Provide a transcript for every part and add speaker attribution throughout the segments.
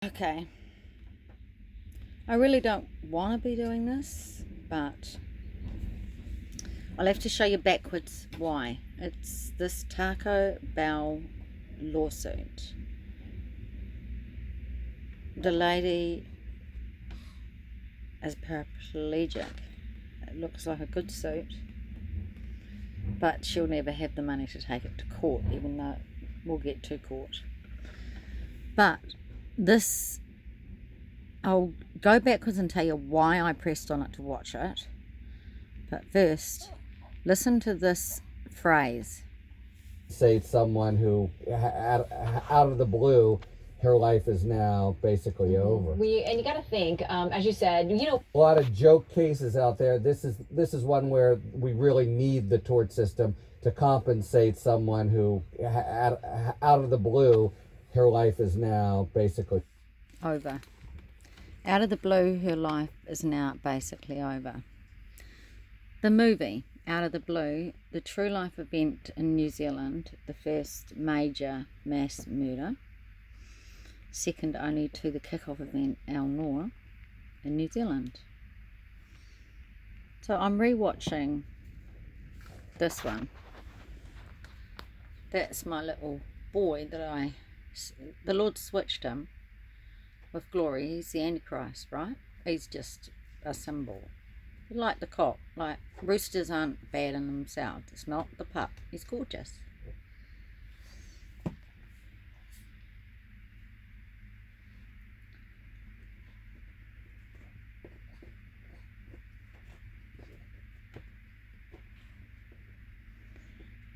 Speaker 1: Okay, I really don't want to be doing this, but I'll have to show you backwards why. It's this Taco Bell lawsuit. The lady is paraplegic. It looks like a good suit, but she'll never have the money to take it to court, even though we'll get to court. But this, I'll go backwards and tell you why I pressed on it to watch it. But first, listen to this phrase.
Speaker 2: Say someone who, out of the blue, her life is now basically over.
Speaker 3: And you got to think, as you said,
Speaker 2: a lot of joke cases out there. This is one where we really need the tort system to compensate someone who, out of the blue, her life is now basically
Speaker 1: Over. Out of the blue, her life is now basically over. The movie, Out of the Blue, the true life event in New Zealand, the first major mass murder, second only to the kick-off event El Nor in New Zealand. So I'm rewatching this one. That's my little boy that the Lord switched him with glory. He's the Antichrist, right? He's just a symbol. Like the cock, like roosters aren't bad in themselves. It's not the pup. He's gorgeous.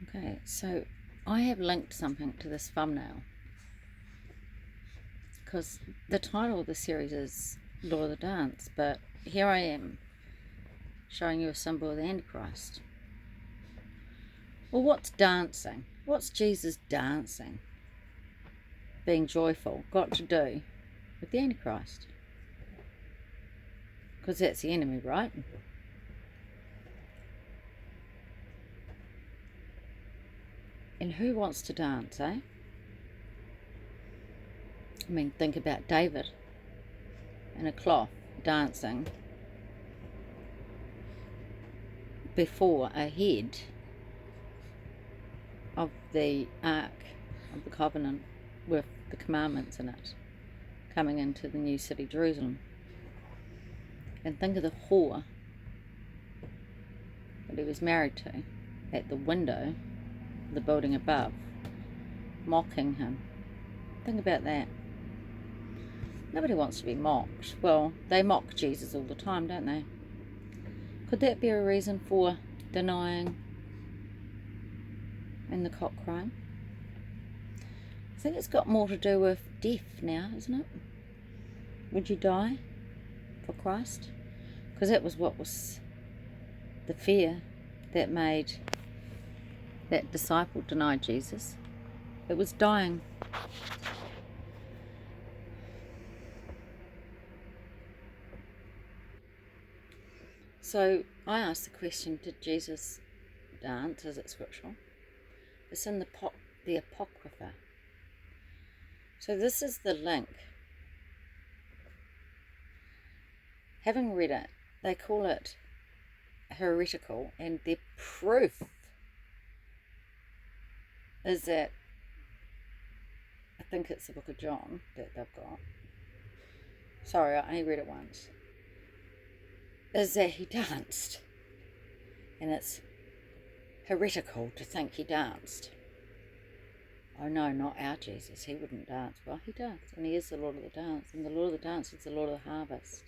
Speaker 1: Okay, so I have linked something to this thumbnail because the title of the series is Law of the Dance, but here I am showing you a symbol of the Antichrist. Well, what's dancing? What's Jesus dancing, being joyful, got to do with the Antichrist? Because that's the enemy, right? And who wants to dance, eh? I mean, think about David in a cloth dancing before a head of the Ark of the Covenant with the commandments in it coming into the new city Jerusalem. And think of the whore that he was married to at the window of the building above, mocking him. Think about that. Nobody wants to be mocked. Well, they mock Jesus all the time, don't they? Could that be a reason for denying and the cock crime? I think it's got more to do with death now, isn't it? Would you die for Christ? Because that was what was the fear that made that disciple deny Jesus. It was dying. So I asked the question, did Jesus dance? Is it scriptural? It's in the Apocrypha. So this is the link. Having read it, they call it heretical, and their proof is that, I think it's the book of John that they've got. Sorry, I only read it once. Is that he danced. And it's heretical to think he danced. Oh no, not our Jesus. He wouldn't dance. Well, he does. And he is the Lord of the dance. And the Lord of the dance is the Lord of the harvest.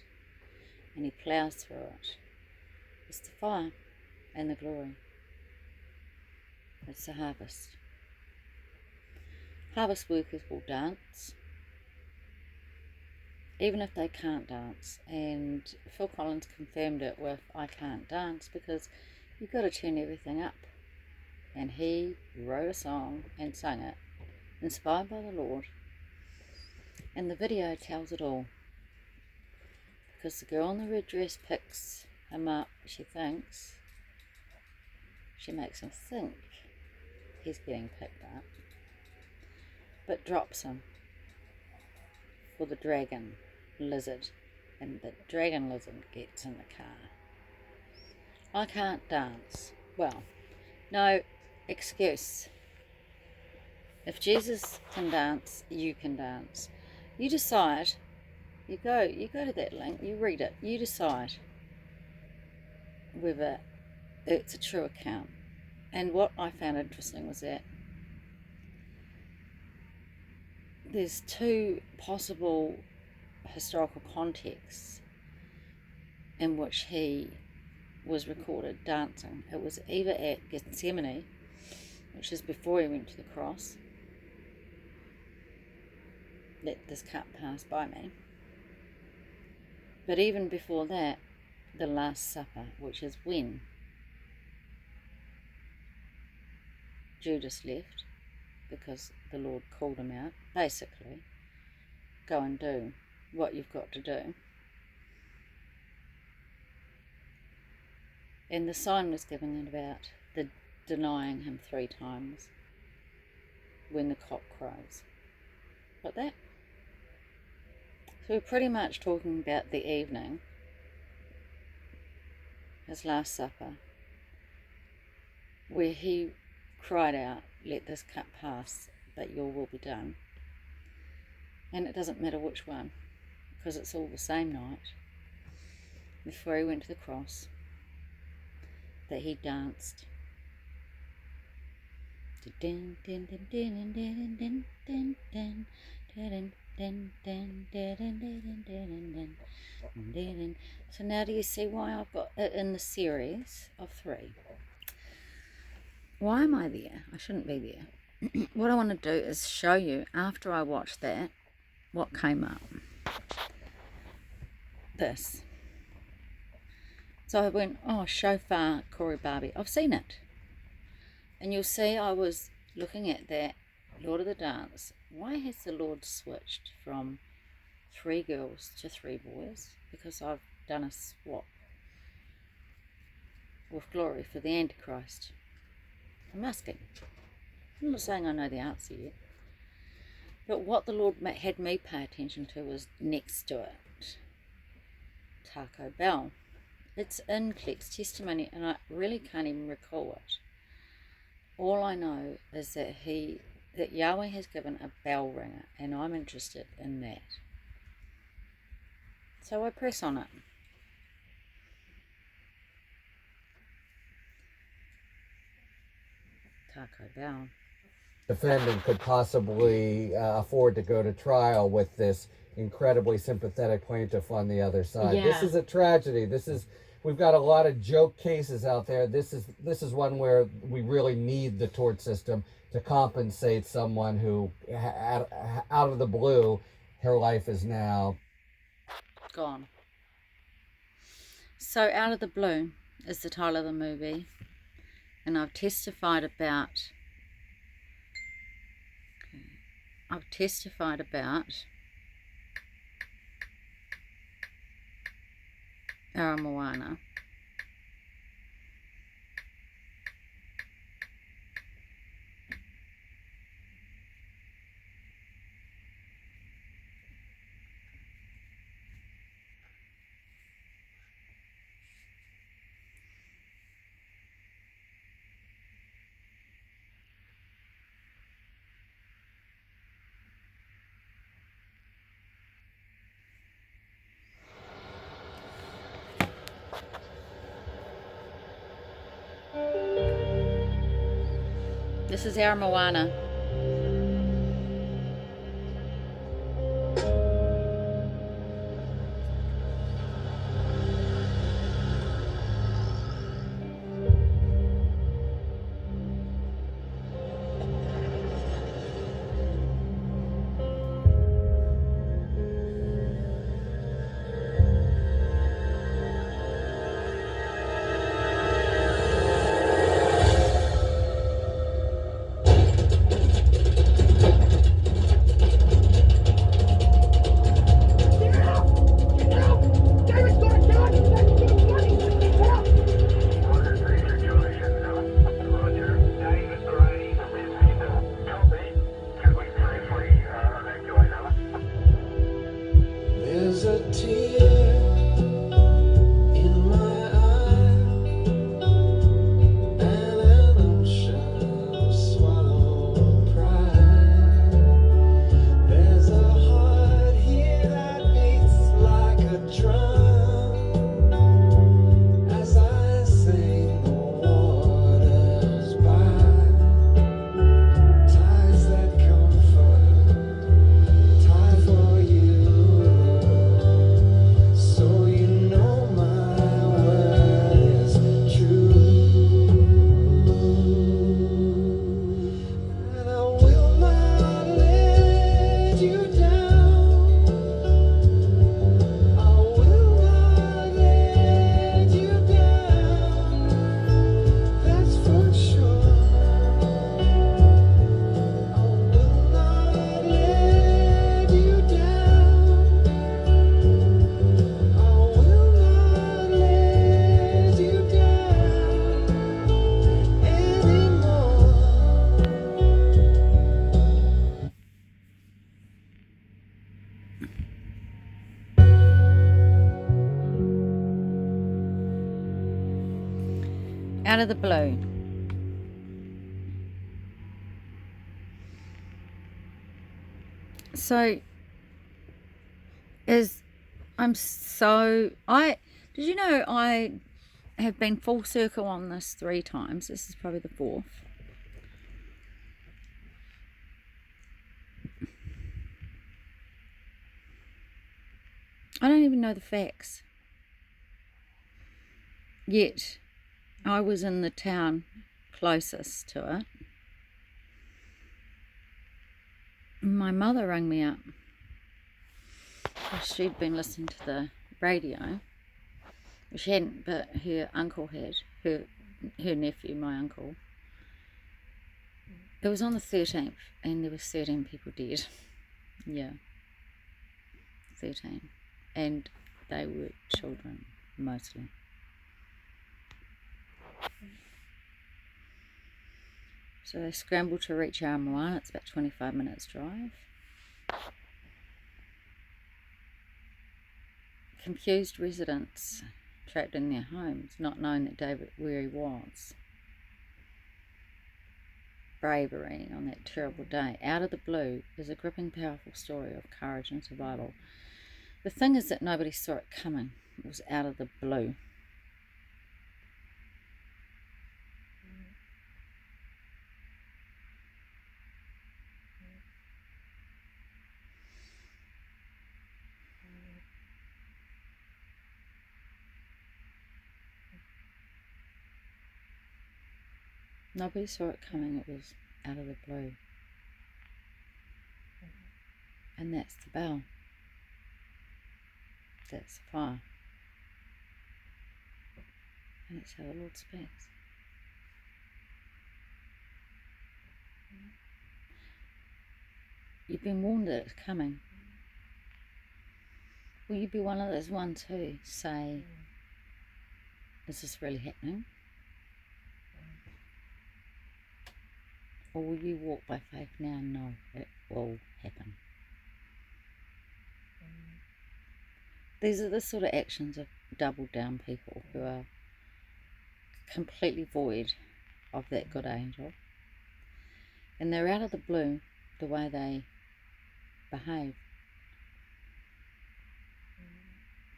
Speaker 1: And he ploughs through it. It's the fire and the glory. It's the harvest. Harvest workers will dance, even if they can't dance. And Phil Collins confirmed it with I can't dance, because you've got to turn everything up. And he wrote a song and sang it, inspired by the Lord. And the video tells it all. Because the girl in the red dress picks him up, she thinks. She makes him think he's getting picked up, but drops him for the dragon lizard, and the dragon lizard gets in the car. I can't dance. Well, no excuse. If Jesus can dance, you can dance. You decide. You go to that link, you read it, you decide whether it's a true account. And what I found interesting was that there's two possible historical contexts in which he was recorded dancing. It was either at Gethsemane, which is before he went to the cross, let this cup pass by me, but even before that, the Last Supper, which is when Judas left because the Lord called him out, basically, go and do what you've got to do. And the sign was given about the denying him 3 times when the cock crows. Got that? So we're pretty much talking about the evening, his Last Supper, where he cried out, let this cup pass, but your will be done. And it doesn't matter which one, because it's all the same night, before he went to the cross, that he danced. So now do you see why I've got it in the series of 3? Why am I there? I shouldn't be there. What I want to do is show you, after I watched that, what came up. This. So I went, oh, Shofar Corey Barbie. I've seen it. And you'll see I was looking at that Lord of the Dance. Why has the Lord switched from 3 girls to 3 boys? Because I've done a swap with Glory for the Antichrist. I'm asking. I'm not saying I know the answer yet. But what the Lord had me pay attention to was next to it. Taco Bell. It's in Cleck's testimony, and I really can't even recall it. All I know is that Yahweh has given a bell ringer, and I'm interested in that. So I press on it. Taco Bell.
Speaker 2: Defendant could possibly afford to go to trial with this incredibly sympathetic plaintiff on the other side.
Speaker 3: Yeah.
Speaker 2: This is a tragedy. We've got a lot of joke cases out there. This is one where we really need the tort system to compensate someone who, out of the blue, her life is now
Speaker 1: Gone. So Out of the Blue is the title of the movie, and I've testified about Aramoana. This is our Moana.
Speaker 4: There's a tear in my eye and an ocean of swallowed pride. There's a heart here that beats like a drum as I sing the waters by. Ties that comfort, ties for you. So you know my word is true. And I will not let you down. I will not let you down. That's for sure. I will not let you down. I will not let you down anymore.
Speaker 1: Out of the blue. So did you know I have been full circle on this 3 times. This is probably the 4th. I don't even know the facts. Yet I was in the town closest to it. My mother rang me up. She'd been listening to the radio. She hadn't, but her uncle had. Her nephew, my uncle. It was on the 13th, and there was 13 people dead. Yeah. 13. And they were children, mostly. So they scrambled to reach Armoana. It's about 25 minutes drive. Confused residents trapped in their homes, not knowing that David where he was. Bravery on that terrible day. Out of the blue is a gripping, powerful story of courage and survival. The thing is that nobody saw it coming. It was out of the blue. Nobody saw it coming. It was out of the blue. And that's the bell. That's the fire. And that's how the Lord speaks. You've been warned that it's coming. Will you be one of those ones who say, is this really happening? Or will you walk by faith now and know it will happen? These are the sort of actions of double down people who are completely void of that good angel. And they're out of the blue the way they behave.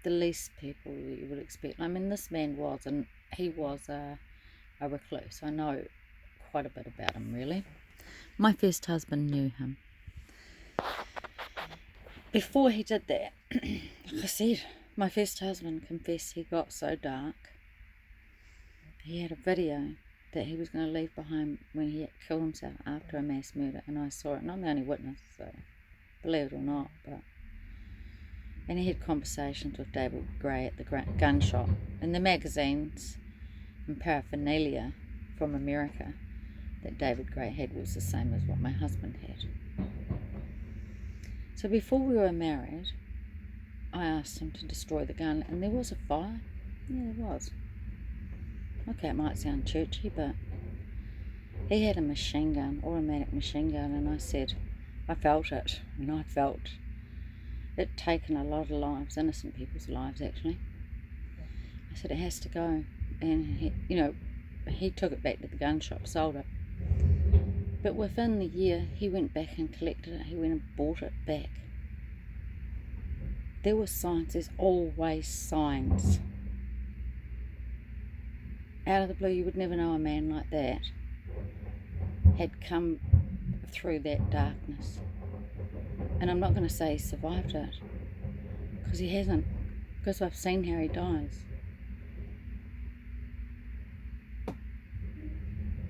Speaker 1: The least people that you would expect. I mean, this man was, and he was a recluse. I know quite a bit about him, really. My first husband knew him. Before he did that, like I said, my first husband confessed he got so dark. He had a video that he was going to leave behind when he had killed himself after a mass murder, and I saw it, and I'm the only witness, so believe it or not. And he had conversations with David Gray at the gun shop. And the magazines and paraphernalia from America that David Gray had was the same as what my husband had. So before we were married, I asked him to destroy the gun, and there was a fire. Yeah, there was. Okay, it might sound churchy, but he had a machine gun, automatic machine gun, and I said, I felt it, and I felt It'd taken a lot of lives, innocent people's lives actually. I said, it has to go. And he took it back to the gun shop, sold it. But within the year, he went back and collected it. He went and bought it back. There were signs. There's always signs. Out of the blue, you would never know a man like that had come through that darkness. And I'm not going to say he survived it, because he hasn't, because I've seen how he dies.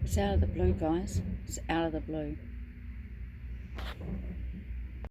Speaker 1: It's out of the blue, guys. It's out of the blue.